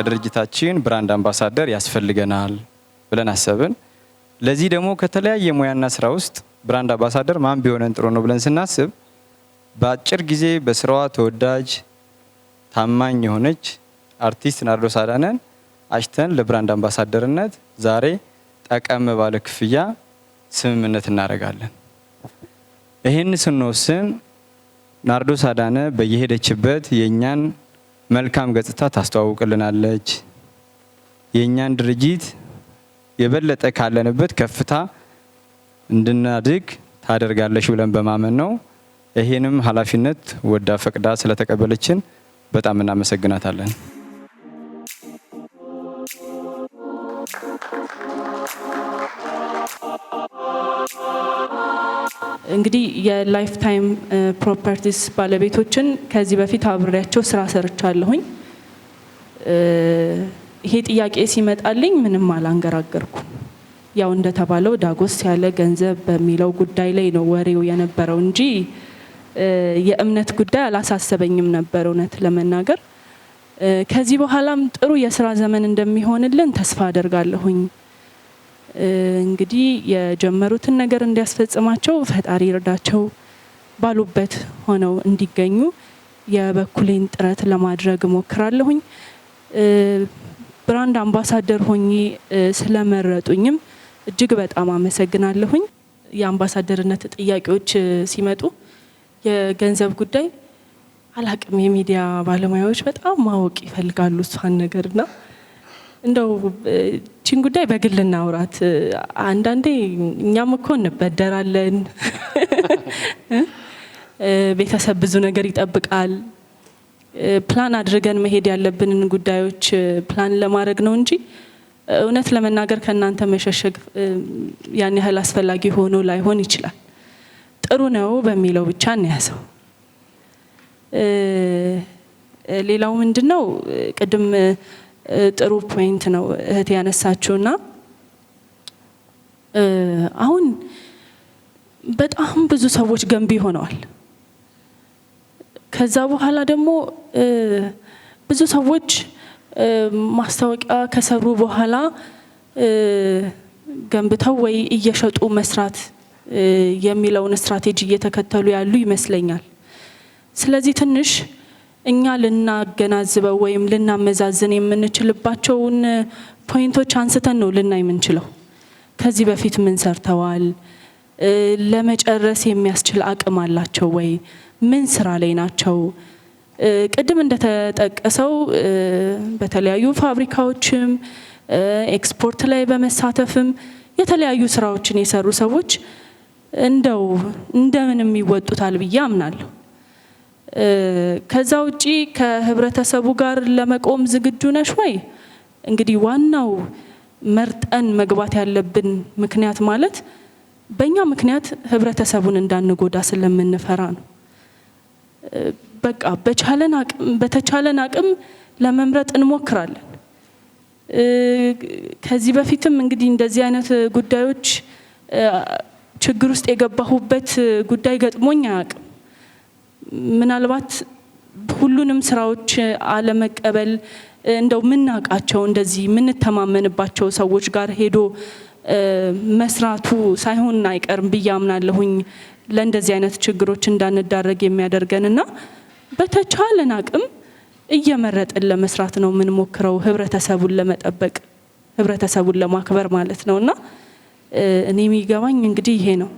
ለድርጅታችን ብራንድ አምባሳደር ያስፈልገናል ብለን አሰብን። ለዚህ ደግሞ ከተለያየ ሙያና ስራ ውስጥ ብራንድ አምባሳደር ማን ቢሆነን ጥሩ ነው ብለን ስናስብ በአጭር ጊዜ በስራዋ ተወዳጅ ታማኝ የሆነች አርቲስት ናርዶስ አዳነን አጭተን ለብራንድ አምባሳደርነት ዛሬ ጠቀም ባለ ክፍያ ስምምነት እናደርጋለን። ይህን ስንወስን ናርዶስ አዳነ በየሄደችበት የኛን መልካም ገጽታ ታስተዋውቅልናለች፣ የኛን ድርጅት የበለጠ ካለንበት ከፍታ እንድናድግ ታደርጋለች ብለን በማመን ነው። ይሄንም ኃላፊነት ወዳ ፈቅዳ ስለተቀበለችን በጣም እናመሰግናታለን። እንግዲህ የላይፍ ታይም ፕሮፐርቲስ ባለቤቶችን ከዚህ በፊት አብሬያቸው ስራ ሰርቻለሁኝ። ይሄ ጥያቄ ሲመጣልኝ ምንም አላንገራገርኩም። ያው እንደተባለው ዳጎስ ያለ ገንዘብ በሚለው ጉዳይ ላይ ነው ወሬው የነበረው እንጂ የእምነት ጉዳይ አላሳሰበኝም ነበር እውነት ለመናገር። ከዚህ በኋላም ጥሩ የስራ ዘመን እንደሚሆንልን ተስፋ አደርጋለሁኝ። እንግዲህ የጀመሩትን ነገር እንዲያስፈጽማቸው ፈጣሪ ይርዳቸው፣ ባሉበት ሆነው እንዲገኙ የበኩሌን ጥረት ለማድረግ ሞክራለሁኝ። ብራንድ አምባሳደር ሆኜ ስለመረጡኝም እጅግ በጣም አመሰግናለሁኝ። የአምባሳደርነት ጥያቄዎች ሲመጡ የገንዘብ ጉዳይ አላቅም፣ የሚዲያ ባለሙያዎች በጣም ማወቅ ይፈልጋሉ እሷን ነገርና እንደው ቺን ጉዳይ በግል እናውራት። አንዳንዴ እኛም እኮ እንበደራለን፣ ቤተሰብ ብዙ ነገር ይጠብቃል። ፕላን አድርገን መሄድ ያለብንን ጉዳዮች ፕላን ለማድረግ ነው እንጂ እውነት ለመናገር ከእናንተ መሸሸግ ያን ያህል አስፈላጊ ሆኖ ላይሆን ይችላል። ጥሩ ነው በሚለው ብቻ እንያዘው። ሌላው ምንድነው ቅድም ጥሩ ፖይንት ነው እህት ያነሳችውና አሁን በጣም ብዙ ሰዎች ገንቢ ሆነዋል። ከዛ በኋላ ደግሞ ብዙ ሰዎች ማስታወቂያ ከሰሩ በኋላ ገንብተው ወይ እየሸጡ መስራት የሚለውን ስትራቴጂ እየተከተሉ ያሉ ይመስለኛል። ስለዚህ ትንሽ እኛ ልናገናዝበው ወይም ልናመዛዝን የምንችልባቸውን ፖይንቶች አንስተን ነው ልናይ የምንችለው። ከዚህ በፊት ምን ሰርተዋል፣ ለመጨረስ የሚያስችል አቅም አላቸው ወይ፣ ምን ስራ ላይ ናቸው። ቅድም እንደተጠቀሰው በተለያዩ ፋብሪካዎችም ኤክስፖርት ላይ በመሳተፍም የተለያዩ ስራዎችን የሰሩ ሰዎች እንደው እንደምንም ይወጡታል ብዬ አምናለሁ። ከዛ ውጪ ከህብረተሰቡ ጋር ለመቆም ዝግጁ ነሽ ወይ? እንግዲህ ዋናው መርጠን መግባት ያለብን ምክንያት ማለት በእኛ ምክንያት ህብረተሰቡን እንዳንጎዳ ስለምንፈራ ነው። በቃ በተቻለን አቅም ለመምረጥ እንሞክራለን። ከዚህ በፊትም እንግዲህ እንደዚህ አይነት ጉዳዮች ችግር ውስጥ የገባሁበት ጉዳይ ገጥሞኝ አያውቅም። ምናልባት ሁሉንም ስራዎች አለመቀበል እንደው ምናቃቸው እንደዚህ ምንተማመንባቸው ሰዎች ጋር ሄዶ መስራቱ ሳይሆን አይቀርም ብዬ አምናለሁኝ ለእንደዚህ አይነት ችግሮች እንዳንዳረግ የሚያደርገንና በተቻለን አቅም እየመረጥን ለመስራት ነው የምንሞክረው፣ ህብረተሰቡን ለመጠበቅ ህብረተሰቡን ለማክበር ማለት ነውና እኔ የሚገባኝ እንግዲህ ይሄ ነው።